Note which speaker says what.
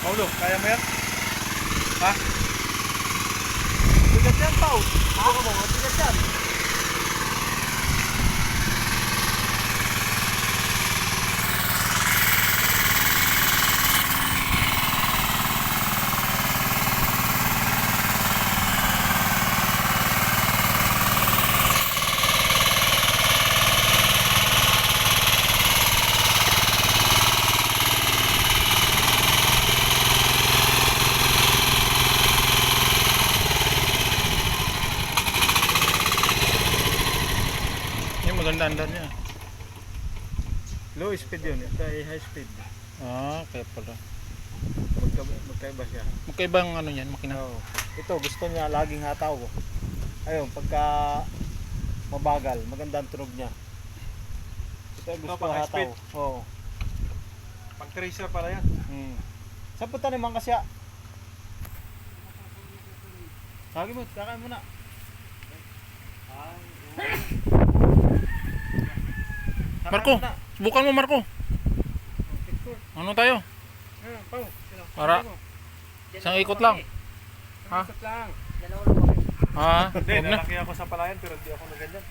Speaker 1: Paulo, kaya mo yan? Ha? Bigat yan, Pau. Ha? Bigat mo, bigat yan.
Speaker 2: Maganda andar niya.
Speaker 1: Low speed yun, ito ay high speed.
Speaker 2: Ah, kaya pala.
Speaker 1: Magkaiba siya.
Speaker 2: Magkaibang ano yan, makina.
Speaker 1: Oo. Ito, gusto niya laging hataw. Ayun, pagka mabagal, maganda ang tunog niya. Ito ay gusto
Speaker 3: pang high
Speaker 1: hataw.
Speaker 3: speed?
Speaker 1: Oo.
Speaker 3: Pang tracer pala yan.
Speaker 1: Saan punta naman kasi? Lagi mo, kakain mo na.
Speaker 2: Marco, subukan mo Marco. Ano tayo? Para isang ikot lang. Ha?
Speaker 4: Dalawa lang.
Speaker 2: Ha?
Speaker 3: Hindi,
Speaker 2: Huwag na.
Speaker 3: nalaki ako sa palayan pero hindi ako na ganyan.